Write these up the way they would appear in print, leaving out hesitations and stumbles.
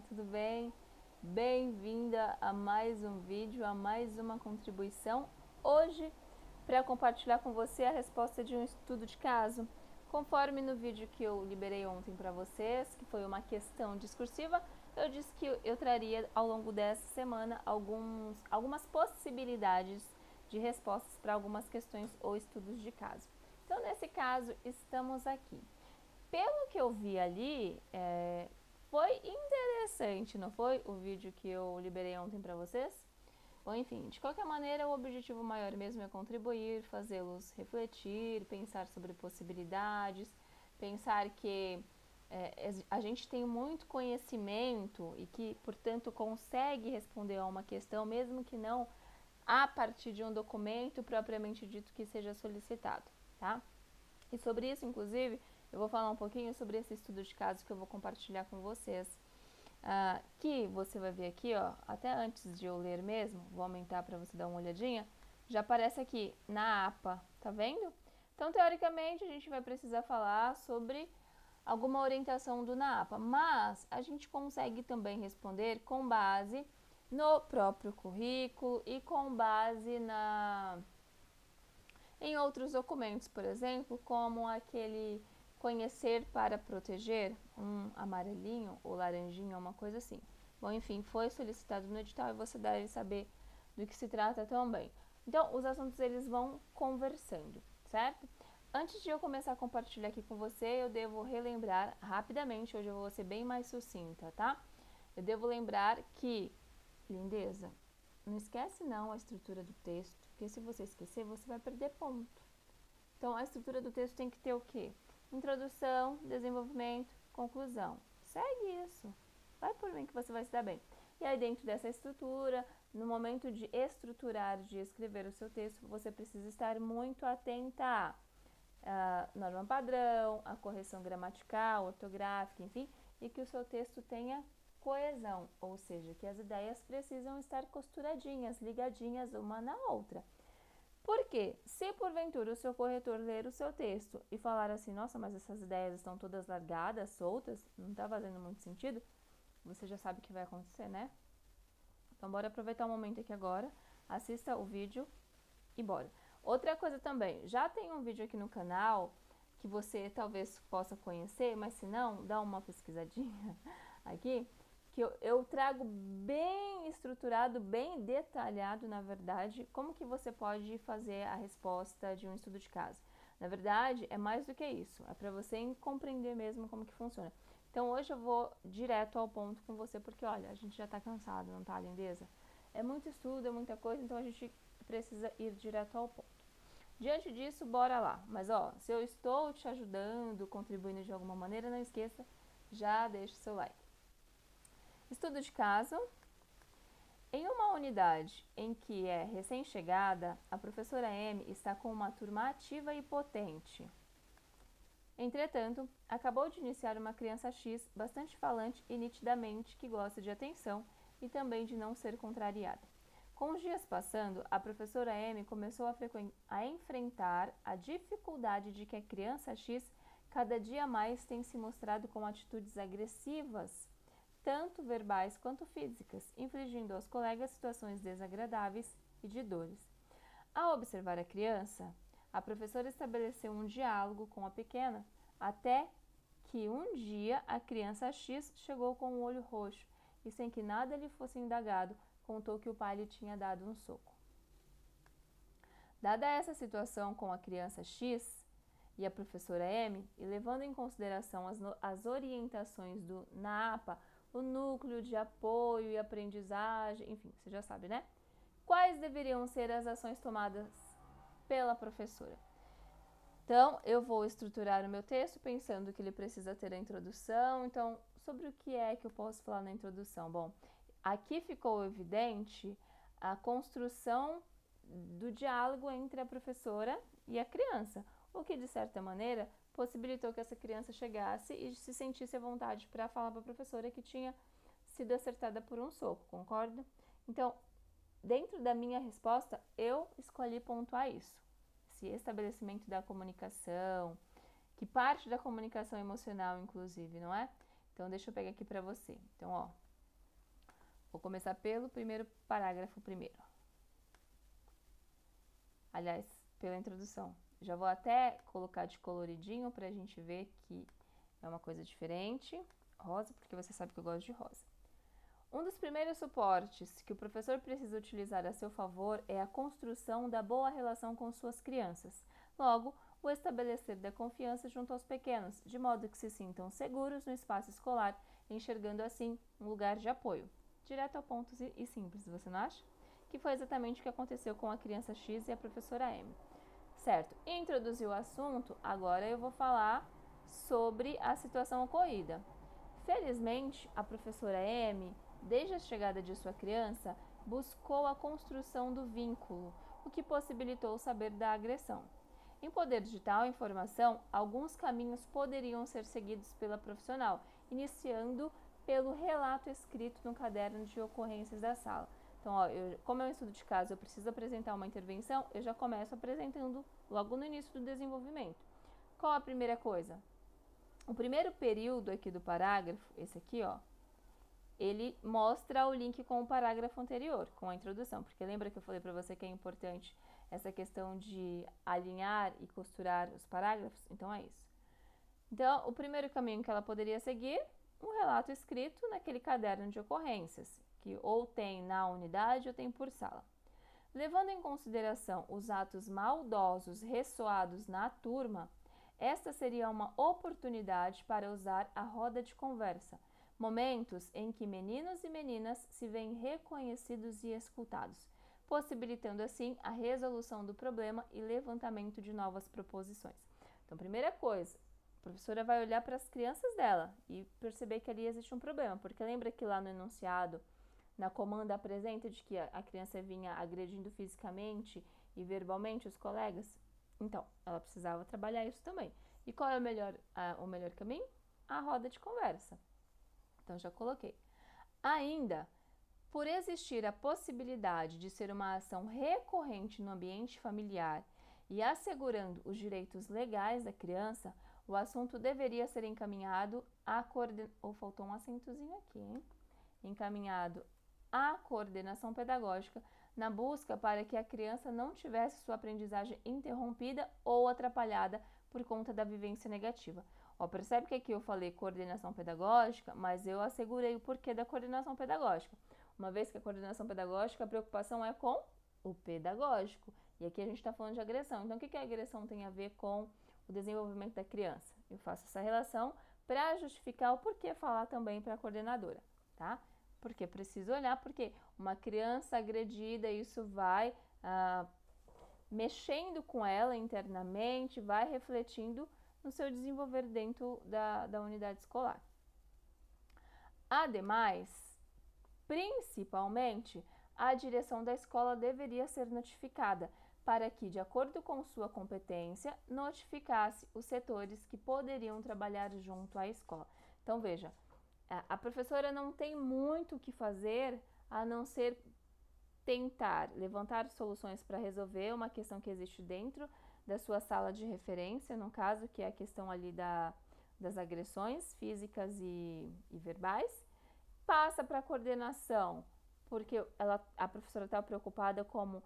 tudo bem? Bem-vinda a mais um vídeo, a mais uma contribuição. Hoje, para compartilhar com você a resposta de um estudo de caso. Conforme no vídeo que eu liberei ontem para vocês, que foi uma questão discursiva, eu disse que eu traria ao longo dessa semana algumas possibilidades de respostas para algumas questões ou estudos de caso. Então, nesse caso, estamos aqui. Pelo que eu vi ali, foi interessante, não foi? O vídeo que eu liberei ontem para vocês? Bom, enfim, de qualquer maneira, o objetivo maior mesmo é contribuir, fazê-los refletir, pensar sobre possibilidades, pensar que a gente tem muito conhecimento e que, portanto, consegue responder a uma questão, mesmo que não a partir de um documento propriamente dito que seja solicitado, tá? E sobre isso, inclusive, eu vou falar um pouquinho sobre esse estudo de caso que eu vou compartilhar com vocês. Que você vai ver aqui, ó, até antes de eu ler mesmo, vou aumentar para você dar uma olhadinha, já aparece aqui na APA, tá vendo? Então, teoricamente, a gente vai precisar falar sobre alguma orientação do NAPA, mas a gente consegue também responder com base no próprio currículo e com base em outros documentos, por exemplo, como aquele conhecer para proteger, um amarelinho ou laranjinha, uma coisa assim. Bom, enfim, foi solicitado no edital e você deve saber do que se trata também. Então, os assuntos eles vão conversando, certo? Antes de eu começar a compartilhar aqui com você, eu devo relembrar rapidamente, hoje eu vou ser bem mais sucinta, tá? Eu devo lembrar que, lindeza, não esquece não a estrutura do texto, porque se você esquecer, você vai perder ponto. Então, a estrutura do texto tem que ter o quê? Introdução, desenvolvimento, conclusão. Segue isso. Vai por mim que você vai se dar bem. E aí, dentro dessa estrutura, no momento de estruturar, de escrever o seu texto, você precisa estar muito atenta à norma padrão, à correção gramatical, ortográfica, enfim, e que o seu texto tenha coesão, ou seja, que as ideias precisam estar costuradinhas, ligadinhas uma na outra. Porque, se porventura o seu corretor ler o seu texto e falar assim, nossa, mas essas ideias estão todas largadas, soltas, não está fazendo muito sentido, você já sabe o que vai acontecer, né? Então, bora aproveitar o momento aqui agora, assista o vídeo e bora. Outra coisa também, já tem um vídeo aqui no canal que você talvez possa conhecer, mas se não, dá uma pesquisadinha aqui, que eu trago bem estruturado, bem detalhado, na verdade, como que você pode fazer a resposta de um estudo de caso. Na verdade, é mais do que isso, é para você compreender mesmo como que funciona. Então, hoje eu vou direto ao ponto com você, porque, olha, a gente já tá cansado, não tá, lindeza? É muito estudo, é muita coisa, então a gente precisa ir direto ao ponto. Diante disso, bora lá. Mas, ó, se eu estou te ajudando, contribuindo de alguma maneira, não esqueça, já deixa o seu like. Estudo de caso. Em uma unidade em que é recém-chegada, a professora M está com uma turma ativa e potente. Entretanto, acabou de iniciar uma criança X bastante falante e nitidamente que gosta de atenção e também de não ser contrariada. Com os dias passando, a professora M começou a enfrentar a dificuldade de que a criança X cada dia mais tem se mostrado com atitudes agressivas, tanto verbais quanto físicas, infligindo aos colegas situações desagradáveis e de dores. Ao observar a criança, a professora estabeleceu um diálogo com a pequena, até que um dia a criança X chegou com o olho roxo e, sem que nada lhe fosse indagado, contou que o pai lhe tinha dado um soco. Dada essa situação com a criança X e a professora M, e levando em consideração as orientações do NAPA, o núcleo de apoio e aprendizagem, enfim, você já sabe, né? Quais deveriam ser as ações tomadas pela professora? Então, eu vou estruturar o meu texto pensando que ele precisa ter a introdução. Então, sobre o que é que eu posso falar na introdução? Bom, aqui ficou evidente a construção do diálogo entre a professora e a criança, o que, de certa maneira, possibilitou que essa criança chegasse e se sentisse à vontade para falar para a professora que tinha sido acertada por um soco, concorda? Então, dentro da minha resposta, eu escolhi pontuar isso. Esse estabelecimento da comunicação, que parte da comunicação emocional, inclusive, não é? Então, deixa eu pegar aqui para você. Então, ó, Vou começar pelo primeiro parágrafo primeiro. Aliás, pela introdução. Já vou até colocar de coloridinho para a gente ver que é uma coisa diferente. Rosa, porque você sabe que eu gosto de rosa. Um dos primeiros suportes que o professor precisa utilizar a seu favor é a construção da boa relação com suas crianças. Logo, o estabelecer da confiança junto aos pequenos, de modo que se sintam seguros no espaço escolar, enxergando assim um lugar de apoio. Direto ao ponto e simples, você não acha? Que foi exatamente o que aconteceu com a criança X e a professora M. Certo, introduziu o assunto, agora eu vou falar sobre a situação ocorrida. Felizmente, a professora M, desde a chegada de sua criança, buscou a construção do vínculo, o que possibilitou saber da agressão. Em poder de tal informação, alguns caminhos poderiam ser seguidos pela profissional, iniciando pelo relato escrito no caderno de ocorrências da sala. Então, como é um estudo de caso, eu preciso apresentar uma intervenção, eu já começo apresentando logo no início do desenvolvimento. Qual a primeira coisa? O primeiro período aqui do parágrafo, esse aqui, ele mostra o link com o parágrafo anterior, com a introdução, porque lembra que eu falei para você que é importante essa questão de alinhar e costurar os parágrafos? Então, é isso. Então, o primeiro caminho que ela poderia seguir, um relato escrito naquele caderno de ocorrências, que ou tem na unidade ou tem por sala. Levando em consideração os atos maldosos ressoados na turma, esta seria uma oportunidade para usar a roda de conversa, momentos em que meninos e meninas se veem reconhecidos e escutados, possibilitando assim a resolução do problema e levantamento de novas proposições. Então, primeira coisa, a professora vai olhar para as crianças dela e perceber que ali existe um problema, porque lembra que lá no enunciado, na comanda apresenta de que a criança vinha agredindo fisicamente e verbalmente os colegas? Então, ela precisava trabalhar isso também. E qual é o melhor caminho? A roda de conversa. Então, já coloquei. Ainda, por existir a possibilidade de ser uma ação recorrente no ambiente familiar e assegurando os direitos legais da criança, o assunto deveria ser encaminhado à Ou faltou um acentozinho aqui, hein? Encaminhado à coordenação pedagógica na busca para que a criança não tivesse sua aprendizagem interrompida ou atrapalhada por conta da vivência negativa. Percebe que aqui eu falei coordenação pedagógica, mas eu assegurei o porquê da coordenação pedagógica. Uma vez que a coordenação pedagógica, a preocupação é com o pedagógico. E aqui a gente está falando de agressão. Então, o que a agressão tem a ver com o desenvolvimento da criança? Eu faço essa relação para justificar o porquê falar também para a coordenadora, tá? Porque preciso olhar, porque uma criança agredida, isso vai mexendo com ela internamente, vai refletindo no seu desenvolver dentro da unidade escolar. Ademais, principalmente, a direção da escola deveria ser notificada para que, de acordo com sua competência, notificasse os setores que poderiam trabalhar junto à escola. Então, veja, a professora não tem muito o que fazer a não ser tentar levantar soluções para resolver uma questão que existe dentro da sua sala de referência, no caso, que é a questão ali das agressões físicas e verbais, passa para a coordenação, porque a professora está preocupada como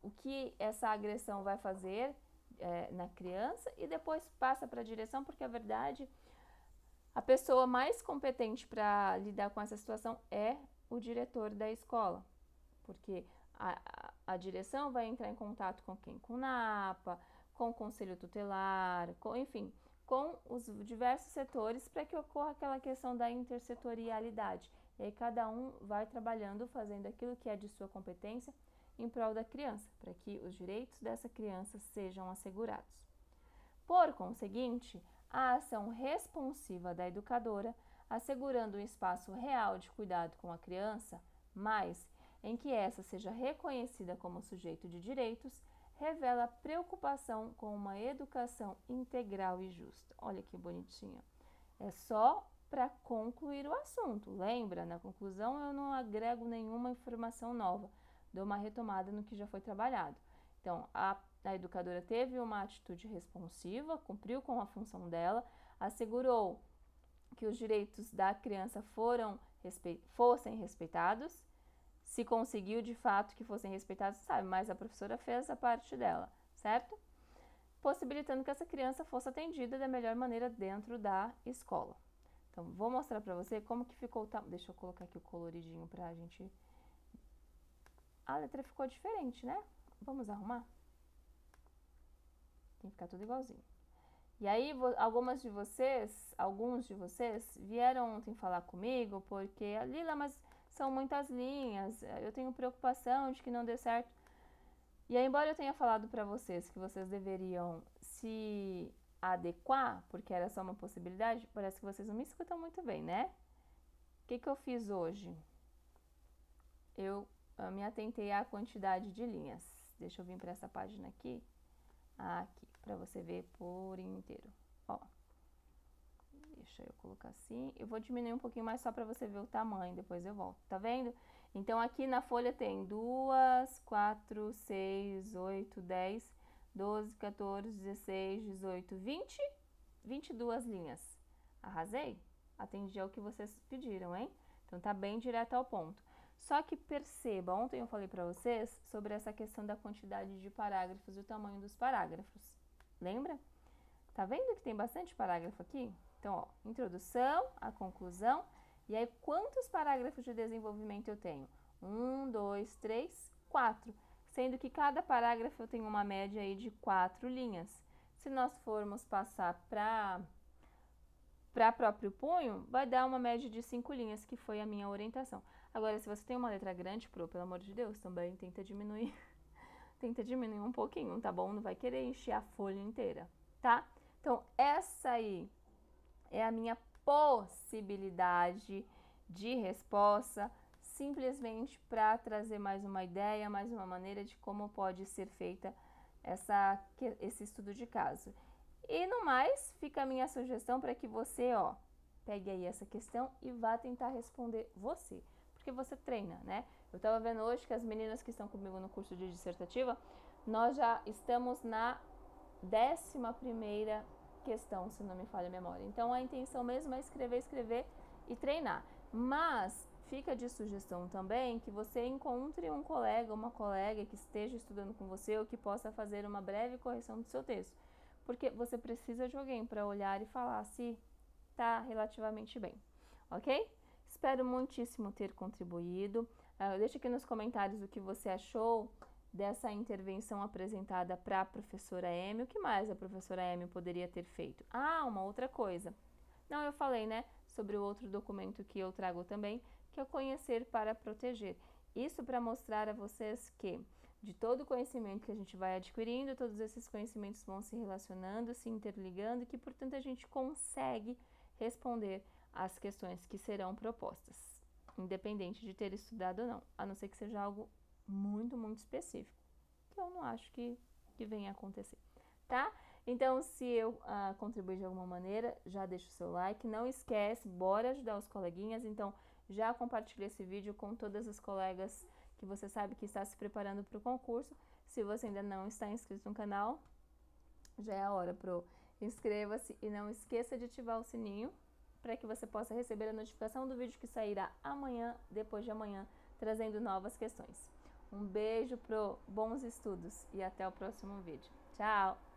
o que essa agressão vai fazer na criança, e depois passa para a direção, porque a verdade, a pessoa mais competente para lidar com essa situação é o diretor da escola, porque a direção vai entrar em contato com quem? Com o NAPA, com o conselho tutelar, enfim, com os diversos setores para que ocorra aquela questão da intersetorialidade. E aí cada um vai trabalhando, fazendo aquilo que é de sua competência em prol da criança, para que os direitos dessa criança sejam assegurados. Por conseguinte, a ação responsiva da educadora, assegurando um espaço real de cuidado com a criança, mas em que essa seja reconhecida como sujeito de direitos, revela preocupação com uma educação integral e justa. Olha que bonitinha. É só para concluir o assunto. Lembra? Na conclusão eu não agrego nenhuma informação nova, dou uma retomada no que já foi trabalhado. Então, a educadora teve uma atitude responsiva, cumpriu com a função dela, assegurou que os direitos da criança fossem respeitados. Se conseguiu de fato que fossem respeitados, sabe, mas a professora fez a parte dela, certo? Possibilitando que essa criança fosse atendida da melhor maneira dentro da escola. Então, vou mostrar pra você como que ficou o Deixa eu colocar aqui o coloridinho pra gente... A letra ficou diferente, né? Vamos arrumar? Tem que ficar tudo igualzinho. E aí, alguns de vocês vieram ontem falar comigo porque, Lila, mas são muitas linhas, eu tenho preocupação de que não dê certo. E aí, embora eu tenha falado para vocês que vocês deveriam se adequar, porque era só uma possibilidade, parece que vocês não me escutam muito bem, né? O que eu fiz hoje? Eu me atentei à quantidade de linhas. Deixa eu vir para essa página aqui. Aqui, para você ver por inteiro. Ó. Deixa eu colocar assim. Eu vou diminuir um pouquinho mais só para você ver o tamanho, depois eu volto. Tá vendo? Então, aqui na folha tem 2, 4, 6, 8, 10, 12, 14, 16, 18, 20, 22 linhas. Arrasei? Atendi ao que vocês pediram, hein? Então, tá bem direto ao ponto. Só que perceba, ontem eu falei para vocês sobre essa questão da quantidade de parágrafos e o tamanho dos parágrafos. Lembra? Tá vendo que tem bastante parágrafo aqui? Então, ó, introdução, a conclusão, e aí quantos parágrafos de desenvolvimento eu tenho? 1, 2, 3, 4, sendo que cada parágrafo eu tenho uma média aí de 4 linhas. Se nós formos passar para próprio punho, vai dar uma média de 5 linhas, que foi a minha orientação. Agora, se você tem uma letra grande, pelo amor de Deus, também tenta diminuir. Tenta diminuir um pouquinho, tá bom? Não vai querer encher a folha inteira, tá? Então, essa aí é a minha possibilidade de resposta, simplesmente para trazer mais uma ideia, mais uma maneira de como pode ser feita esse estudo de caso. E no mais, fica a minha sugestão para que você, ó, pegue aí essa questão e vá tentar responder você, porque você treina, né? Eu estava vendo hoje que as meninas que estão comigo no curso de dissertativa, nós já estamos na 11ª questão, se não me falha a memória. Então, a intenção mesmo é escrever e treinar. Mas fica de sugestão também que você encontre um colega, uma colega que esteja estudando com você ou que possa fazer uma breve correção do seu texto. Porque você precisa de alguém para olhar e falar se está relativamente bem, ok? Espero muitíssimo ter contribuído. Deixa aqui nos comentários o que você achou dessa intervenção apresentada para a professora Amy. O que mais a professora Amy poderia ter feito? Ah, uma outra coisa. Não, eu falei, né, sobre o outro documento que eu trago também, que é o Conhecer para Proteger. Isso para mostrar a vocês que de todo o conhecimento que a gente vai adquirindo, todos esses conhecimentos vão se relacionando, se interligando e que, portanto, a gente consegue responder às questões que serão propostas, independente de ter estudado ou não, a não ser que seja algo muito, muito específico, que eu não acho que venha a acontecer, tá? Então, se eu contribuir de alguma maneira, já deixa o seu like, não esquece, bora ajudar os coleguinhas, então já compartilha esse vídeo com todas as colegas que você sabe que está se preparando para o concurso. Se você ainda não está inscrito no canal, já é a hora pro inscreva-se e não esqueça de ativar o sininho para que você possa receber a notificação do vídeo que sairá amanhã, depois de amanhã, trazendo novas questões. Um beijo pro bons estudos e até o próximo vídeo. Tchau!